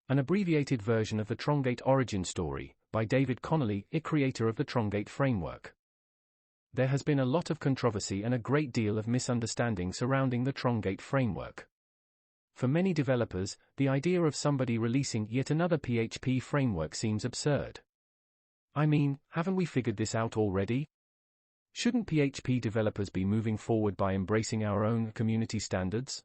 An abbreviated version of the Trongate origin story, by David Connelly, creator of the Trongate framework. There has been a lot of controversy and a great deal of misunderstanding surrounding the Trongate framework. For many developers, the idea of somebody releasing yet another PHP framework seems absurd. I mean, haven't we figured this out already? Shouldn't PHP developers be moving forward by embracing our own community standards?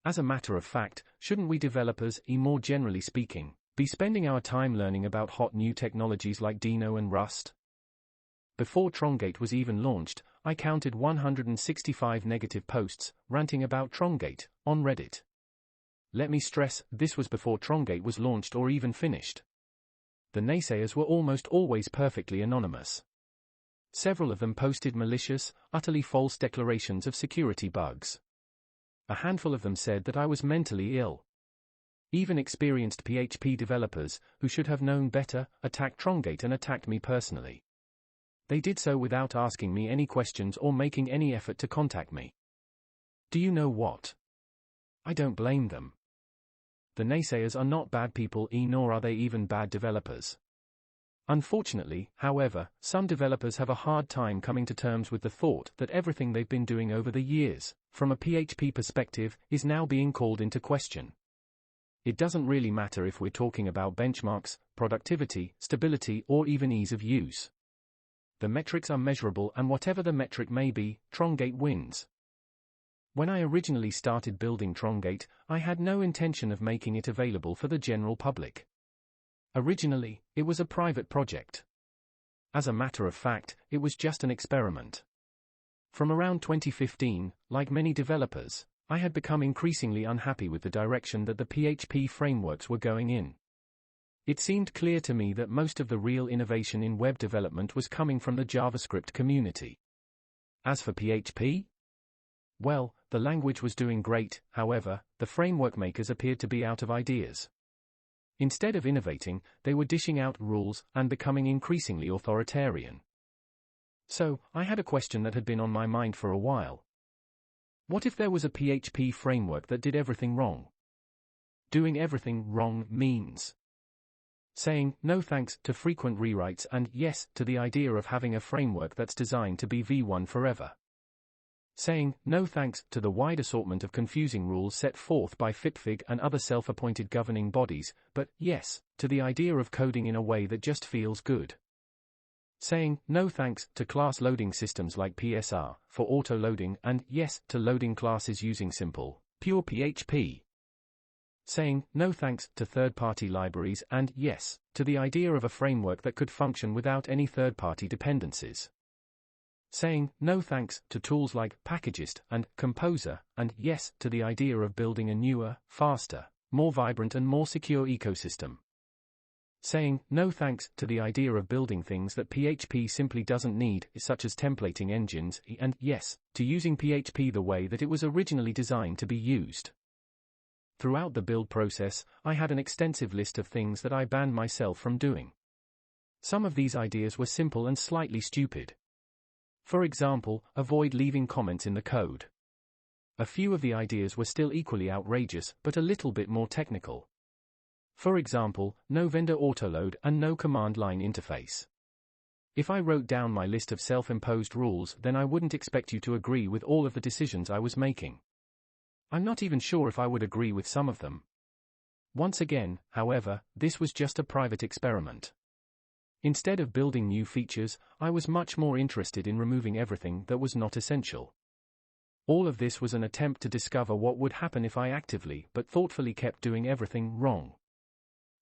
As a matter of fact, shouldn't we developers, more generally speaking, be spending our time learning about hot new technologies like Dino and Rust? Before Trongate was even launched, I counted 165 negative posts, ranting about Trongate, on Reddit. Let me stress, this was before Trongate was launched or even finished. The naysayers were almost always perfectly anonymous. Several of them posted malicious, utterly false declarations of security bugs. A handful of them said that I was mentally ill. Even experienced PHP developers, who should have known better, attacked Trongate and attacked me personally. They did so without asking me any questions or making any effort to contact me. Do you know what? I don't blame them. The naysayers are not bad people, nor are they even bad developers. Unfortunately, however, some developers have a hard time coming to terms with the thought that everything they've been doing over the years, from a PHP perspective, is now being called into question. It doesn't really matter if we're talking about benchmarks, productivity, stability, or even ease of use. The metrics are measurable, and whatever the metric may be, Trongate wins. When I originally started building Trongate, I had no intention of making it available for the general public. Originally, it was a private project. As a matter of fact, it was just an experiment. From around 2015, like many developers, I had become increasingly unhappy with the direction that the PHP frameworks were going in. It seemed clear to me that most of the real innovation in web development was coming from the JavaScript community. As for PHP? Well, the language was doing great, however, the framework makers appeared to be out of ideas. Instead of innovating, they were dishing out rules and becoming increasingly authoritarian. So, I had a question that had been on my mind for a while. What if there was a PHP framework that did everything wrong? Doing everything wrong means saying no thanks to frequent rewrites and yes to the idea of having a framework that's designed to be V1 forever. Saying no thanks to the wide assortment of confusing rules set forth by Fitfig and other self-appointed governing bodies, but yes to the idea of coding in a way that just feels good. Saying no thanks to class loading systems like PSR for auto-loading and yes to loading classes using simple, pure PHP. Saying no thanks to third-party libraries and yes to the idea of a framework that could function without any third-party dependencies. Saying no thanks to tools like Packagist and Composer, and yes to the idea of building a newer, faster, more vibrant and more secure ecosystem. Saying no thanks to the idea of building things that PHP simply doesn't need, such as templating engines, and yes to using PHP the way that it was originally designed to be used. Throughout the build process, I had an extensive list of things that I banned myself from doing. Some of these ideas were simple and slightly stupid. For example, avoid leaving comments in the code. A few of the ideas were still equally outrageous, but a little bit more technical. For example, no vendor autoload and no command line interface. If I wrote down my list of self-imposed rules, then I wouldn't expect you to agree with all of the decisions I was making. I'm not even sure if I would agree with some of them. Once again, however, this was just a private experiment. Instead of building new features, I was much more interested in removing everything that was not essential. All of this was an attempt to discover what would happen if I actively but thoughtfully kept doing everything wrong.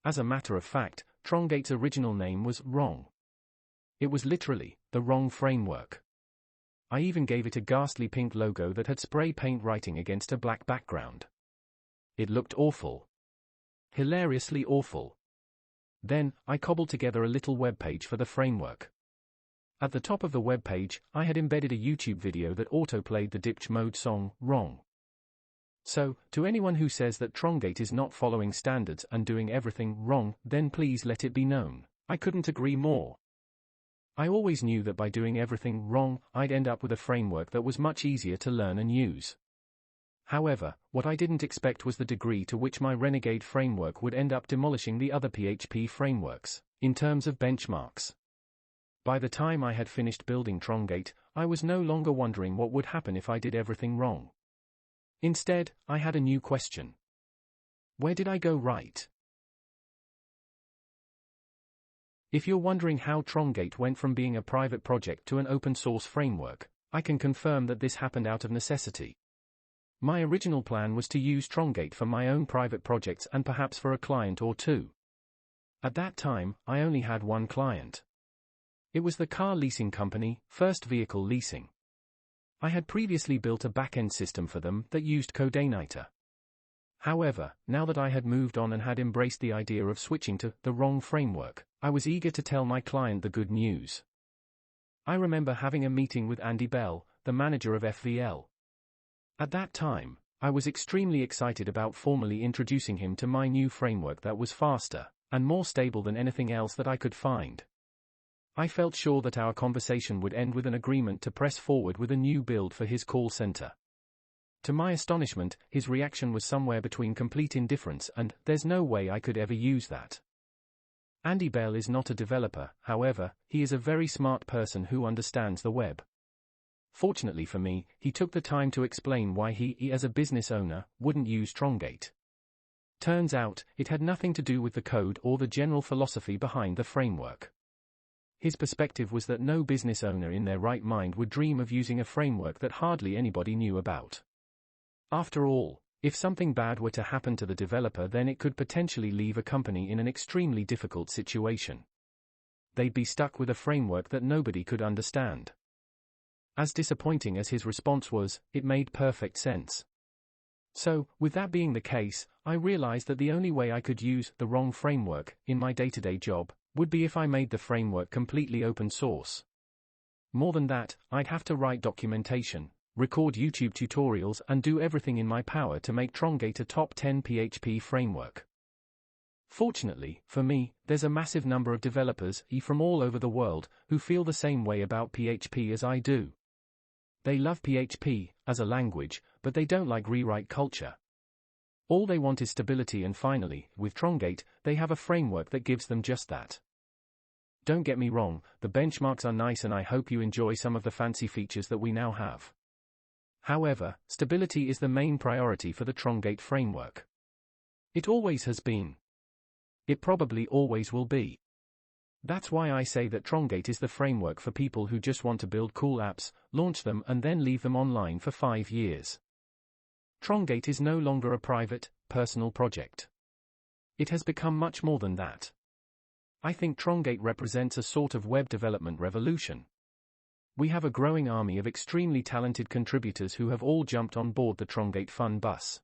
As a matter of fact, Trongate's original name was wrong. It was literally the wrong framework. I even gave it a ghastly pink logo that had spray paint writing against a black background. It looked awful. Hilariously awful. Then, I cobbled together a little web page for the framework. At the top of the web page, I had embedded a YouTube video that auto-played the Depeche Mode song, Wrong. So, to anyone who says that Trongate is not following standards and doing everything wrong, then please let it be known, I couldn't agree more. I always knew that by doing everything wrong, I'd end up with a framework that was much easier to learn and use. However, what I didn't expect was the degree to which my Renegade framework would end up demolishing the other PHP frameworks, in terms of benchmarks. By the time I had finished building Trongate, I was no longer wondering what would happen if I did everything wrong. Instead, I had a new question. Where did I go right? If you're wondering how Trongate went from being a private project to an open-source framework, I can confirm that this happened out of necessity. My original plan was to use Trongate for my own private projects and perhaps for a client or two. At that time, I only had one client. It was the car leasing company, First Vehicle Leasing. I had previously built a back-end system for them that used Codenator. However, now that I had moved on and had embraced the idea of switching to the wrong framework, I was eager to tell my client the good news. I remember having a meeting with Andy Bell, the manager of FVL. At that time, I was extremely excited about formally introducing him to my new framework that was faster and more stable than anything else that I could find. I felt sure that our conversation would end with an agreement to press forward with a new build for his call center. To my astonishment, his reaction was somewhere between complete indifference and, "There's no way I could ever use that." Andy Bell is not a developer, however, he is a very smart person who understands the web. Fortunately for me, he took the time to explain why he, as a business owner, wouldn't use Trongate. Turns out, it had nothing to do with the code or the general philosophy behind the framework. His perspective was that no business owner in their right mind would dream of using a framework that hardly anybody knew about. After all, if something bad were to happen to the developer, then it could potentially leave a company in an extremely difficult situation. They'd be stuck with a framework that nobody could understand. As disappointing as his response was, it made perfect sense. So, with that being the case, I realized that the only way I could use the wrong framework in my day-to-day job would be if I made the framework completely open source. More than that, I'd have to write documentation, record YouTube tutorials and do everything in my power to make Trongate a top 10 PHP framework. Fortunately, for me, there's a massive number of developers from all over the world who feel the same way about PHP as I do. They love PHP as a language, but they don't like rewrite culture. All they want is stability, and finally, with Trongate, they have a framework that gives them just that. Don't get me wrong, the benchmarks are nice and I hope you enjoy some of the fancy features that we now have. However, stability is the main priority for the Trongate framework. It always has been. It probably always will be. That's why I say that Trongate is the framework for people who just want to build cool apps, launch them and then leave them online for 5 years. Trongate is no longer a private, personal project. It has become much more than that. I think Trongate represents a sort of web development revolution. We have a growing army of extremely talented contributors who have all jumped on board the Trongate fun bus.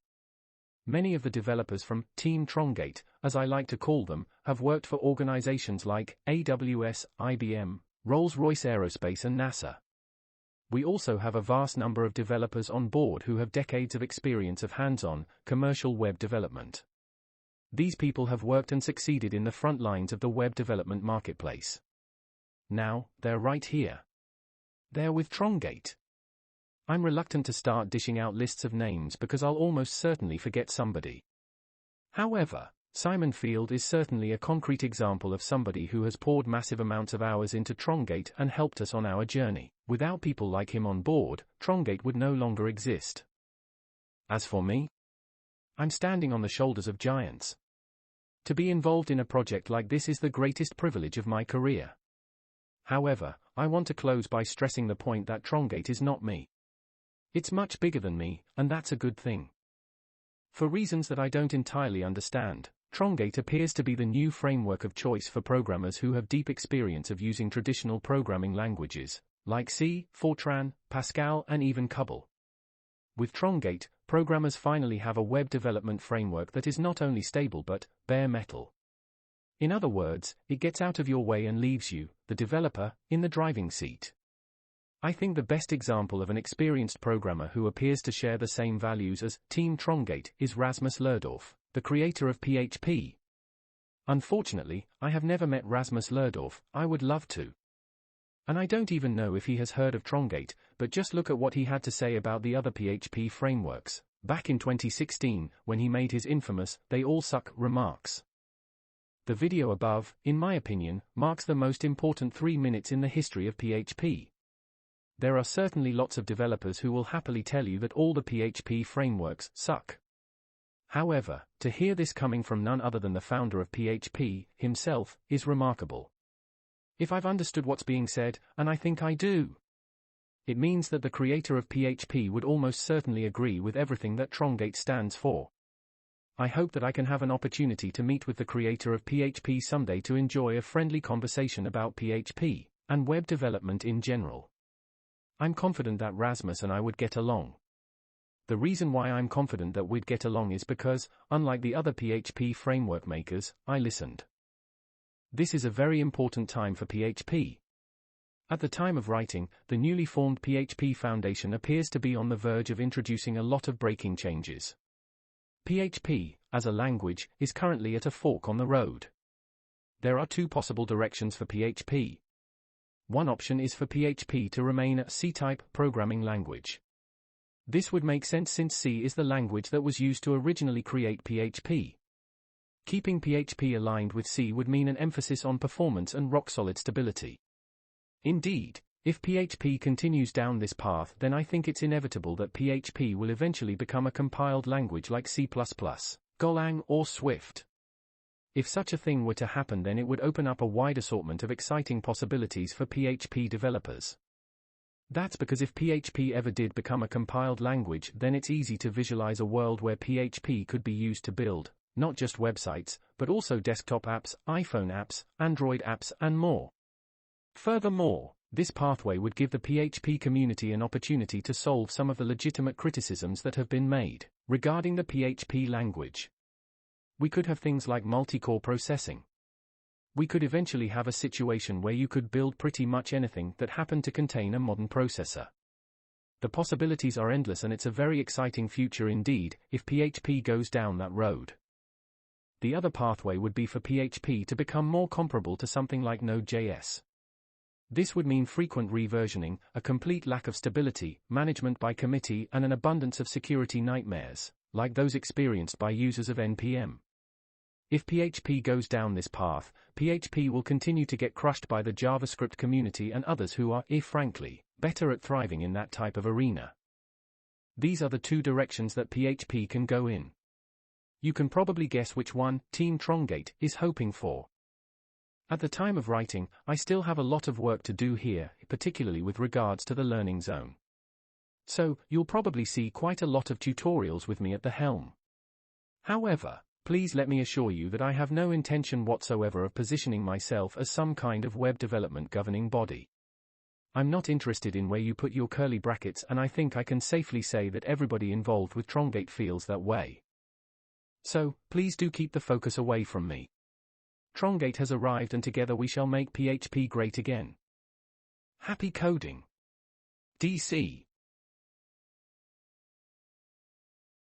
Many of the developers from Team Trongate, as I like to call them, have worked for organizations like AWS, IBM, Rolls-Royce Aerospace and NASA. We also have a vast number of developers on board who have decades of experience of hands-on, commercial web development. These people have worked and succeeded in the front lines of the web development marketplace. Now, they're right here. They're with Trongate. I'm reluctant to start dishing out lists of names because I'll almost certainly forget somebody. However, Simon Field is certainly a concrete example of somebody who has poured massive amounts of hours into Trongate and helped us on our journey. Without people like him on board, Trongate would no longer exist. As for me, I'm standing on the shoulders of giants. To be involved in a project like this is the greatest privilege of my career. However, I want to close by stressing the point that Trongate is not me. It's much bigger than me, and that's a good thing. For reasons that I don't entirely understand, Trongate appears to be the new framework of choice for programmers who have deep experience of using traditional programming languages, like C, Fortran, Pascal and even COBOL. With Trongate, programmers finally have a web development framework that is not only stable but bare metal. In other words, it gets out of your way and leaves you, the developer, in the driving seat. I think the best example of an experienced programmer who appears to share the same values as Team Trongate is Rasmus Lerdorf, the creator of PHP. Unfortunately, I have never met Rasmus Lerdorf. I would love to. And I don't even know if he has heard of Trongate, but just look at what he had to say about the other PHP frameworks. back in 2016, when he made his infamous "They All Suck" remarks. The video above, in my opinion, marks the most important 3 minutes in the history of PHP. There are certainly lots of developers who will happily tell you that all the PHP frameworks suck. However, to hear this coming from none other than the founder of PHP himself is remarkable. If I've understood what's being said, and I think I do, it means that the creator of PHP would almost certainly agree with everything that Trongate stands for. I hope that I can have an opportunity to meet with the creator of PHP someday to enjoy a friendly conversation about PHP and web development in general. I'm confident that Rasmus and I would get along. The reason why I'm confident that we'd get along is because, unlike the other PHP framework makers, I listened. This is a very important time for PHP. At the time of writing, the newly formed PHP Foundation appears to be on the verge of introducing a lot of breaking changes. PHP, as a language, is currently at a fork on the road. There are two possible directions for PHP. One option is for PHP to remain a C-type programming language. This would make sense since C is the language that was used to originally create PHP. Keeping PHP aligned with C would mean an emphasis on performance and rock-solid stability. Indeed, if PHP continues down this path, then I think it's inevitable that PHP will eventually become a compiled language like C++, Golang, or Swift. If such a thing were to happen, then it would open up a wide assortment of exciting possibilities for PHP developers. That's because if PHP ever did become a compiled language, then it's easy to visualize a world where PHP could be used to build, not just websites, but also desktop apps, iPhone apps, Android apps, and more. Furthermore, this pathway would give the PHP community an opportunity to solve some of the legitimate criticisms that have been made regarding the PHP language. We could have things like multi-core processing. We could eventually have a situation where you could build pretty much anything that happened to contain a modern processor. The possibilities are endless, and it's a very exciting future indeed if PHP goes down that road. The other pathway would be for PHP to become more comparable to something like NodeJS. This would mean frequent reversioning, a complete lack of stability, management by committee, and an abundance of security nightmares, like those experienced by users of NPM. If PHP goes down this path, PHP will continue to get crushed by the JavaScript community and others who are, frankly, better at thriving in that type of arena. These are the two directions that PHP can go in. You can probably guess which one Team Trongate is hoping for. At the time of writing, I still have a lot of work to do here, particularly with regards to the Learning Zone. So, you'll probably see quite a lot of tutorials with me at the helm. However, please let me assure you that I have no intention whatsoever of positioning myself as some kind of web development governing body. I'm not interested in where you put your curly brackets, and I think I can safely say that everybody involved with Trongate feels that way. So, please do keep the focus away from me. Trongate has arrived, and together we shall make PHP great again. Happy coding. DC.